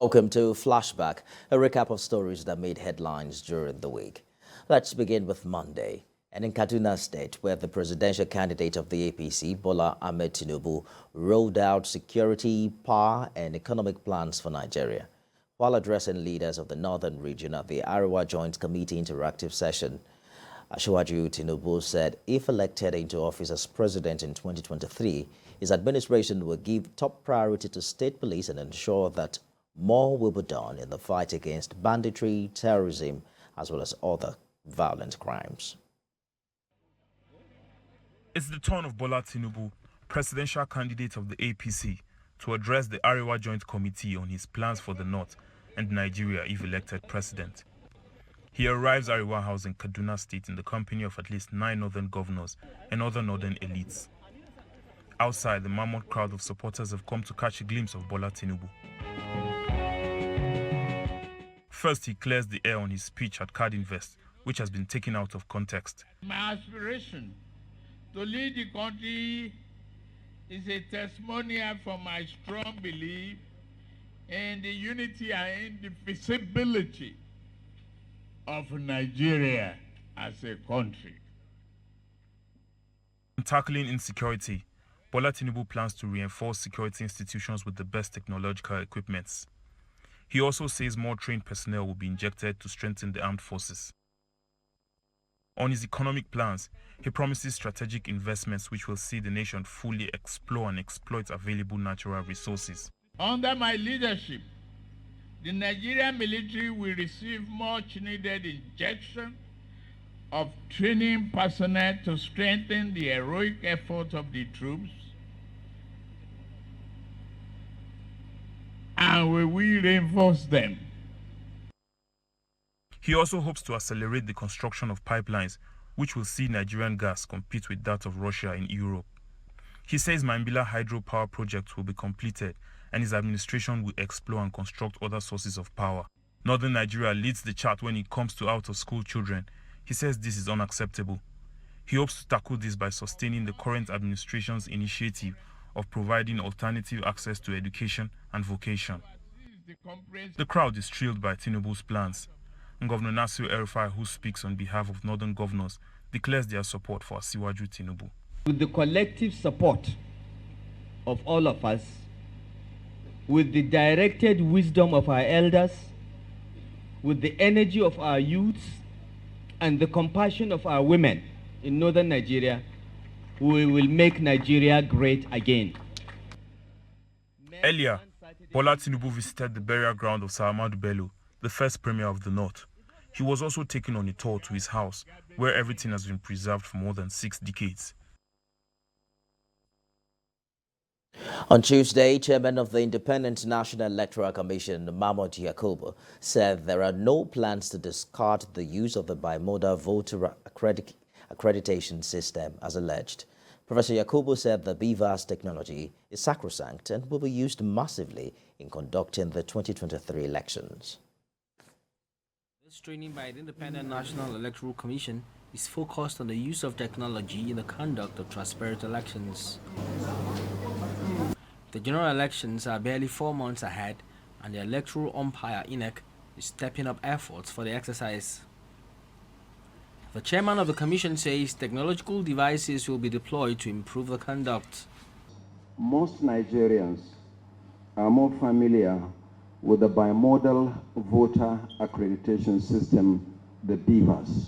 Welcome to Flashback, a recap of stories that made headlines during the week. Let's begin with Monday. And in Kaduna State, where the presidential candidate of the APC, Bola Ahmed Tinubu, rolled out security, power, and economic plans for Nigeria. While addressing leaders of the northern region at the Arewa Joint Committee interactive session, Arewa Tinubu said if elected into office as president in 2023, his administration will give top priority to state police and ensure that more will be done in the fight against banditry, terrorism, as well as other violent crimes. It's the turn of Bola Tinubu, presidential candidate of the APC, to address the Arewa Joint Committee on his plans for the North and Nigeria if elected president. He arrives Arewa House in Kaduna State in the company of at least 9 northern governors and other northern elites. Outside, the mammoth crowd of supporters have come to catch a glimpse of Bola Tinubu. First, he clears the air on his speech at Card Invest, which has been taken out of context. My aspiration to lead the country is a testimonial for my strong belief in the unity and indivisibility of Nigeria as a country. In tackling insecurity, Bola Tinubu plans to reinforce security institutions with the best technological equipments. He also says more trained personnel will be injected to strengthen the armed forces. On his economic plans, he promises strategic investments which will see the nation fully explore and exploit available natural resources. Under my leadership, the Nigerian military will receive much needed injection of training personnel to strengthen the heroic effort of the troops. And we will reinforce them. He also hopes to accelerate the construction of pipelines, which will see Nigerian gas compete with that of Russia in Europe. He says Mambila hydropower project will be completed, and his administration will explore and construct other sources of power. Northern Nigeria leads the chart when it comes to out-of-school children. He says this is unacceptable. He hopes to tackle this by sustaining the current administration's initiative of providing alternative access to education and vocation. The crowd is thrilled by Tinubu's plans. And Governor Nasir El-Rufai, who speaks on behalf of northern governors, declares their support for Arewa Tinubu. With the collective support of all of us, with the directed wisdom of our elders, with the energy of our youths, and the compassion of our women in northern Nigeria, we will make Nigeria great again. Earlier, Bola Tinubu visited the burial ground of Sir Ahmadu Bello, the first premier of the North. He was also taken on a tour to his house, where everything has been preserved for more than 6 decades. On Tuesday, Chairman of the Independent National Electoral Commission, Mahmoud Yakubu, said there are no plans to discard the use of the bimodal voter accreditation system as alleged. Professor Yakubu said the BVAS technology is sacrosanct and will be used massively in conducting the 2023 elections. This training by the Independent National Electoral Commission is focused on the use of technology in the conduct of transparent elections. The general elections are barely 4 months ahead, and the electoral umpire INEC is stepping up efforts for the exercise. The chairman of the commission says technological devices will be deployed to improve the conduct. Most Nigerians are more familiar with the bimodal voter accreditation system, the BVAS,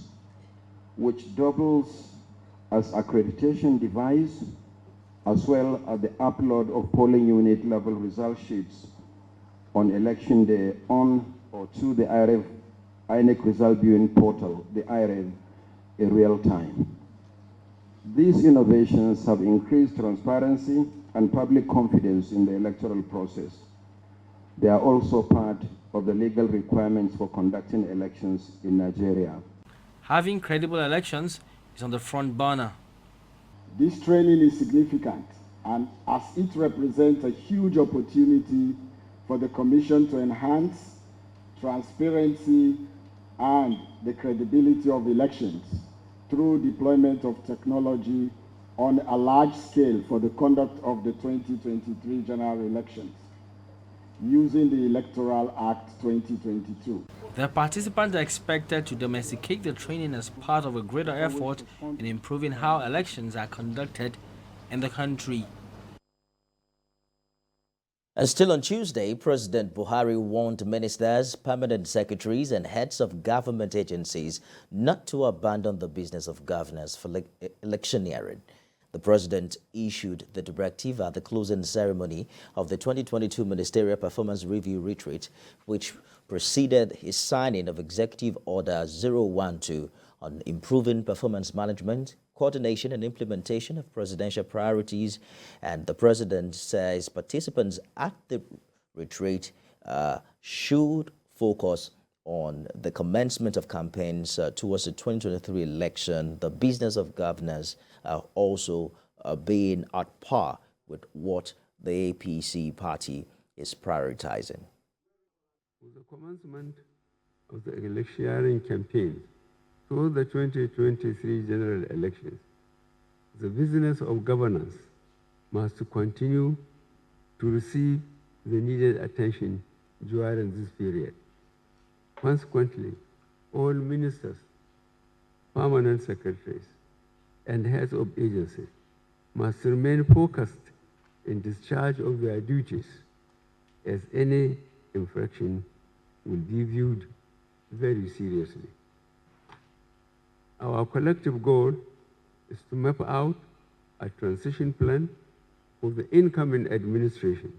which doubles as accreditation device as well as the upload of polling unit level result sheets on election day on or to the INEC result viewing portal, the IREV, in real time. These innovations have increased transparency and public confidence in the electoral process. They are also part of the legal requirements for conducting elections in Nigeria. Having credible elections is on the front burner. This training is significant, and as it represents a huge opportunity for the Commission to enhance transparency and the credibility of elections through deployment of technology on a large scale for the conduct of the 2023 general elections. using the Electoral Act 2022. The participants are expected to domesticate the training as part of a greater effort in improving how elections are conducted in the country. And still on Tuesday, President Buhari warned ministers, permanent secretaries, and heads of government agencies not to abandon the business of governance for electioneering. The president issued the directive at the closing ceremony of the 2022 Ministerial Performance Review Retreat, which preceded his signing of Executive Order 012 on improving performance management, coordination and implementation of presidential priorities. And the president says participants at the retreat should focus on the commencement of campaigns towards the 2023 election, the business of governance also being at par with what the APC party is prioritizing. With the commencement of the electioneering campaign towards the 2023 general elections, the business of governance must continue to receive the needed attention during this period. Consequently, all ministers, permanent secretaries, and heads of agencies must remain focused in discharge of their duties, as any infraction will be viewed very seriously. Our collective goal is to map out a transition plan for the incoming administration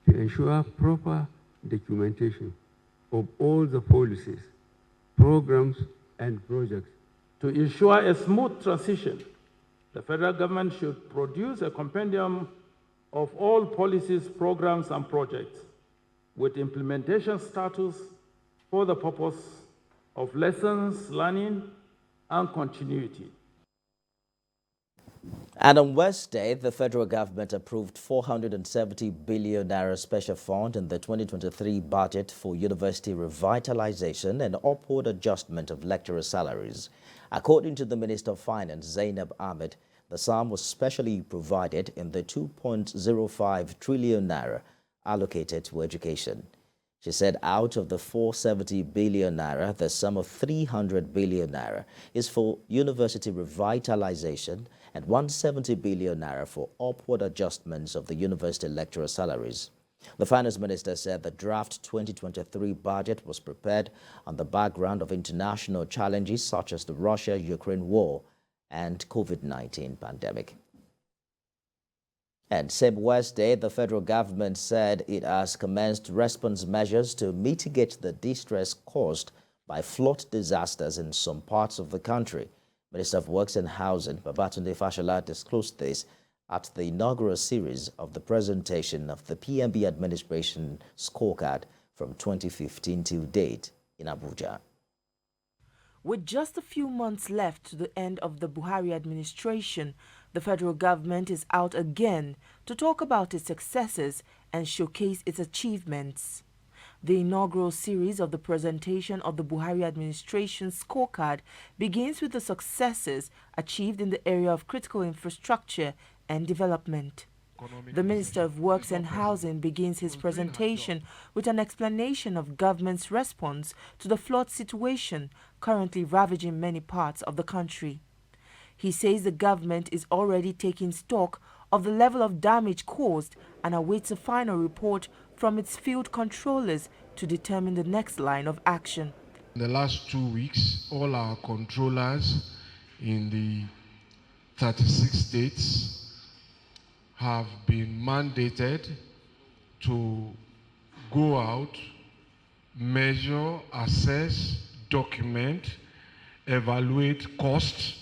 to ensure proper documentation of all the policies, programs, and projects. To ensure a smooth transition, the federal government should produce a compendium of all policies, programs, and projects with implementation status for the purpose of lessons learning and continuity. And on Wednesday, the federal government approved 470 billion naira special fund in the 2023 budget for university revitalization and upward adjustment of lecturer salaries. According to the Minister of Finance, Zainab Ahmed, the sum was specially provided in the 2.05 trillion naira allocated to education. She said out of the 470 billion naira, the sum of 300 billion naira is for university revitalization and 170 billion naira for upward adjustments of the university lecturer salaries. The finance minister said the draft 2023 budget was prepared on the background of international challenges such as the Russia-Ukraine war and COVID-19 pandemic. And same Wednesday, the federal government said it has commenced response measures to mitigate the distress caused by flood disasters in some parts of the country. Minister of Works and Housing, Babatunde Fashola, disclosed this at the inaugural series of the presentation of the PMB administration scorecard from 2015 to date in Abuja. With just a few months left to the end of the Buhari administration, the federal government is out again to talk about its successes and showcase its achievements. The inaugural series of the presentation of the Buhari administration scorecard begins with the successes achieved in the area of critical infrastructure and development. The Minister of Works and Housing begins his presentation with an explanation of government's response to the flood situation currently ravaging many parts of the country. He says the government is already taking stock of the level of damage caused and awaits a final report from its field controllers to determine the next line of action. In the last 2 weeks, all our controllers in the 36 states have been mandated to go out, measure, assess, document, evaluate costs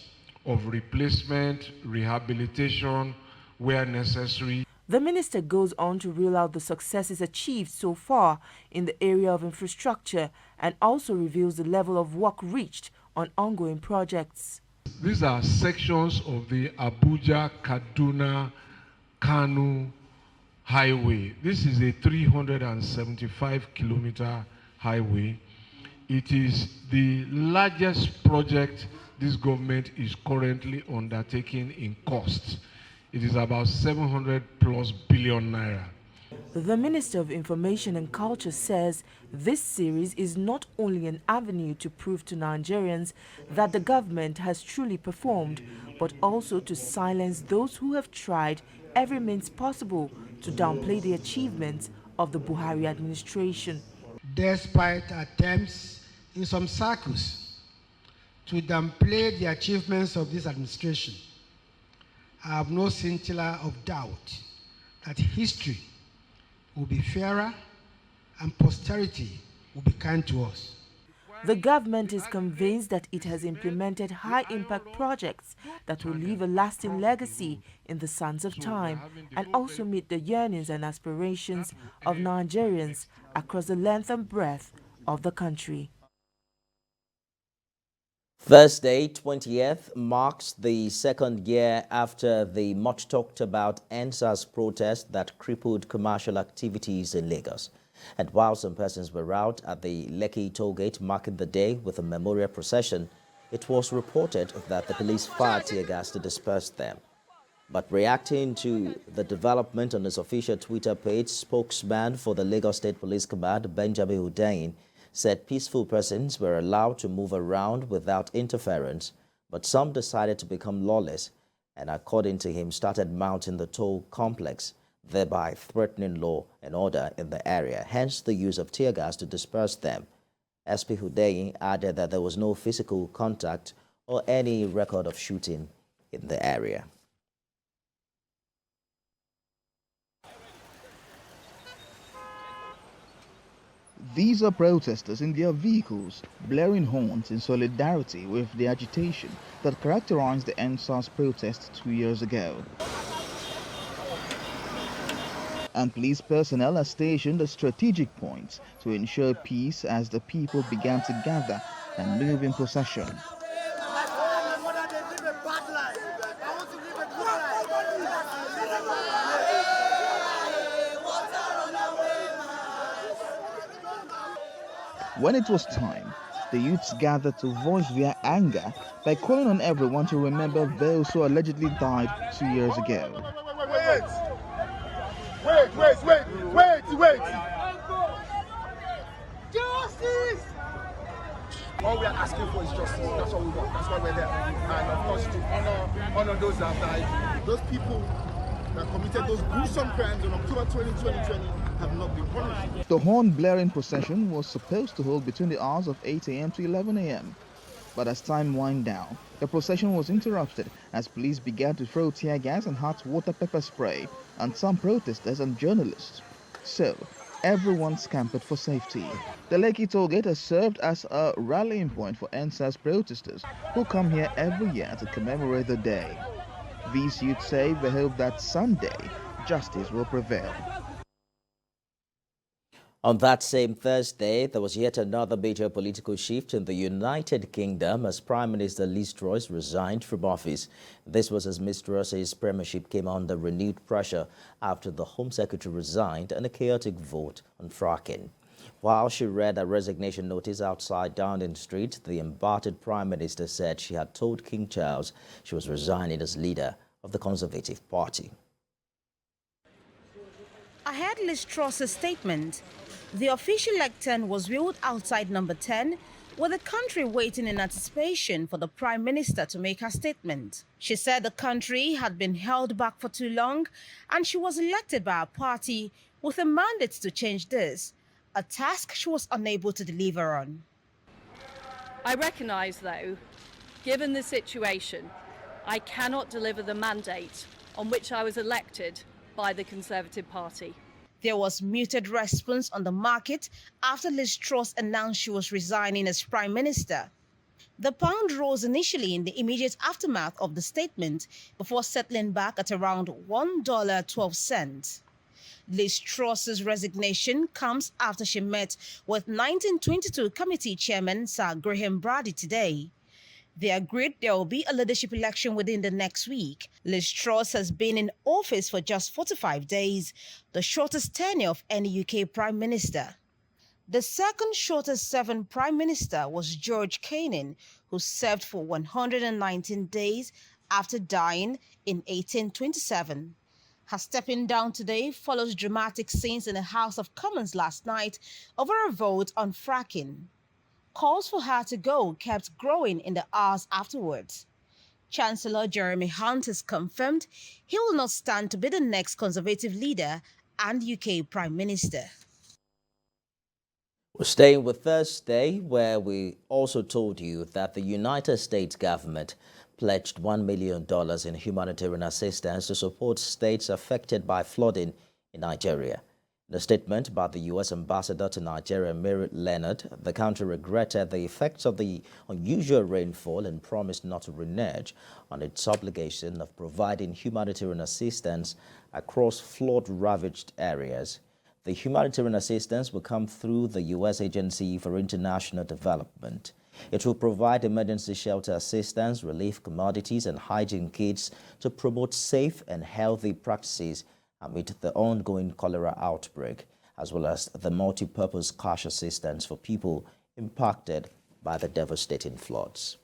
of replacement, rehabilitation where necessary. The minister goes on to reel out the successes achieved so far in the area of infrastructure and also reveals the level of work reached on ongoing projects. These are sections of the Abuja-Kaduna-Kanu highway. This is a 375-kilometer highway. It is the largest project this government is currently undertaking in costs. It is about 700+ billion naira. The Minister of Information and Culture says this series is not only an avenue to prove to Nigerians that the government has truly performed, but also to silence those who have tried every means possible to downplay the achievements of the Buhari administration. Despite attempts in some circles to downplay the achievements of this administration, I have no scintilla of doubt that history will be fairer and posterity will be kind to us. The government is convinced that it has implemented high-impact projects that will leave a lasting legacy in the sands of time and also meet the yearnings and aspirations of Nigerians across the length and breadth of the country. Thursday, 20th, marks the second year after the much-talked-about EndSARS protest that crippled commercial activities in Lagos. And while some persons were out at the Lekki tollgate marking the day with a memorial procession, it was reported that the police fired tear gas to disperse them. But reacting to the development on his official Twitter page, spokesman for the Lagos State Police Command, Benjamin Hundeyin, said peaceful persons were allowed to move around without interference, but some decided to become lawless and, according to him, started mounting the toll complex, thereby threatening law and order in the area, hence the use of tear gas to disperse them. SP Hundeyin added that there was no physical contact or any record of shooting in the area. These are protesters in their vehicles, blaring horns in solidarity with the agitation that characterized the EndSARS protest 2 years ago. And police personnel are stationed at strategic points to ensure peace as the people began to gather and move in procession. When it was time, the youths gathered to voice their anger by calling on everyone to remember those who allegedly died 2 years ago. Wait! Justice! All we are asking for is justice. That's all we want. That's why we're there. And of course, to honor those that have died. Those people that committed those gruesome crimes on October 20, 2020 have not been punished. The horn blaring procession was supposed to hold between the hours of 8 a.m. to 11 a.m. But as time wound down, the procession was interrupted as police began to throw tear gas and hot water pepper spray on some protesters and journalists. So, everyone scampered for safety. The Lekki tollgate has served as a rallying point for EndSARS protesters who come here every year to commemorate the day. These youths say they hope that someday justice will prevail. On that same Thursday, there was yet another major political shift in the United Kingdom as Prime Minister Liz Truss resigned from office. This was as Ms. Truss's premiership came under renewed pressure after the Home Secretary resigned and a chaotic vote on fracking. While she read a resignation notice outside Downing Street, the embattled Prime Minister said she had told King Charles she was resigning as leader of the Conservative Party. Ahead Liz Truss's statement, the official lectern was wheeled outside number 10, with the country waiting in anticipation for the Prime Minister to make her statement. She said the country had been held back for too long and she was elected by her party with a mandate to change this, a task she was unable to deliver on. I recognise, though, given the situation, I cannot deliver the mandate on which I was elected by the Conservative Party. There was muted response on the market after Liz Truss announced she was resigning as Prime Minister. The pound rose initially in the immediate aftermath of the statement before settling back at around $1.12. Liz Truss's resignation comes after she met with 1922 Committee Chairman Sir Graham Brady today. They agreed there will be a leadership election within the next week. Liz Truss has been in office for just 45 days, the shortest tenure of any UK Prime Minister. The second shortest serving Prime Minister was George Canning, who served for 119 days after dying in 1827. Her stepping down today follows dramatic scenes in the House of Commons last night over a vote on fracking. Calls for her to go kept growing in the hours afterwards. Chancellor Jeremy Hunt has confirmed he will not stand to be the next Conservative leader and UK Prime Minister. We're staying with Thursday, where we also told you that the United States government pledged $1 million in humanitarian assistance to support states affected by flooding in Nigeria. In a statement by the U.S. Ambassador to Nigeria, Mary Leonard, the country regretted the effects of the unusual rainfall and promised not to renege on its obligation of providing humanitarian assistance across flood-ravaged areas. The humanitarian assistance will come through the U.S. Agency for International Development. It will provide emergency shelter assistance, relief commodities, and hygiene kits to promote safe and healthy practices amid the ongoing cholera outbreak, as well as the multi-purpose cash assistance for people impacted by the devastating floods.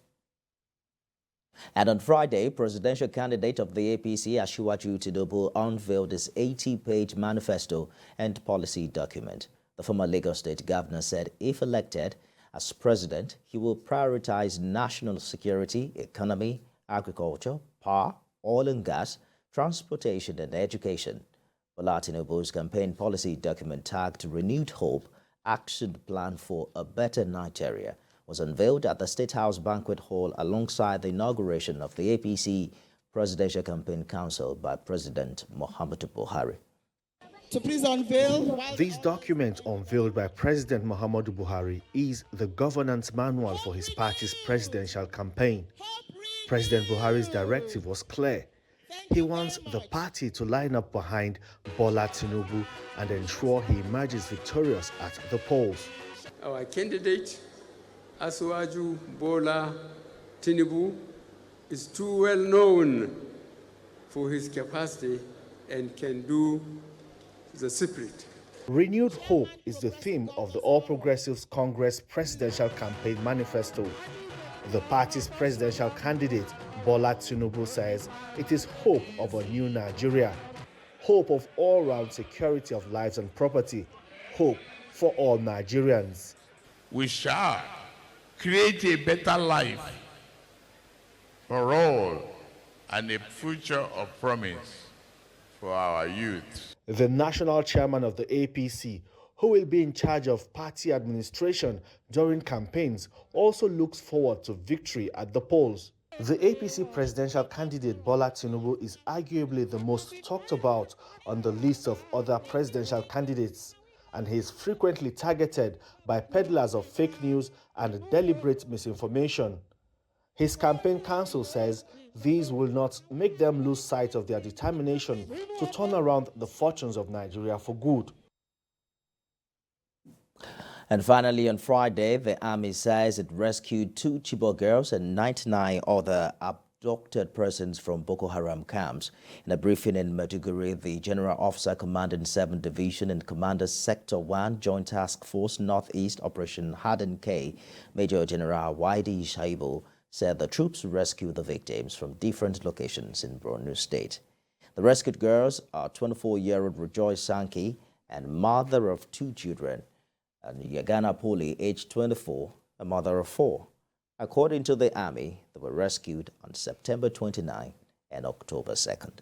And on Friday, presidential candidate of the APC, Arewa Joint Committee, unveiled his 80-page manifesto and policy document. The former Lagos State governor said if elected as president, he will prioritize national security, economy, agriculture, power, oil and gas, transportation and education. Bola Tinubu's campaign policy document tagged Renewed Hope, Action Plan for a Better Nigeria was unveiled at the State House Banquet Hall alongside the inauguration of the APC Presidential Campaign Council by President Muhammadu Buhari. To please unveil. This document unveiled by President Muhammadu Buhari is the governance manual for his party's presidential campaign. President Buhari's directive was clear. He wants the party to line up behind Bola Tinubu and ensure he emerges victorious at the polls. Our candidate, Arewa Bola Tinubu, is too well known for his capacity and can do the secret. Renewed Hope is the theme of the All Progressives Congress Presidential Campaign Manifesto. The party's presidential candidate, Bola Tinubu, says it is hope of a new Nigeria, hope of all-round security of lives and property, hope for all Nigerians. We shall create a better life for all and a future of promise for our youth. The national chairman of the APC, who will be in charge of party administration during campaigns, also looks forward to victory at the polls. The APC presidential candidate Bola Tinubu is arguably the most talked about on the list of other presidential candidates, and he is frequently targeted by peddlers of fake news and deliberate misinformation. His campaign council says these will not make them lose sight of their determination to turn around the fortunes of Nigeria for good. And finally, on Friday, the army says it rescued 2 Chibok girls and 99 other abducted persons from Boko Haram camps. In a briefing in Maiduguri, the General Officer commanding 7th Division and Commander Sector 1 Joint Task Force Northeast Operation Harden K, Major General Waidi Shaibu, said the troops rescued the victims from different locations in Borno State. The rescued girls are 24-year-old Rejoice Sankey and mother of 2 children, and Yagana Poli, aged 24, a mother of 4. According to the Army, they were rescued on September 29 and October 2nd.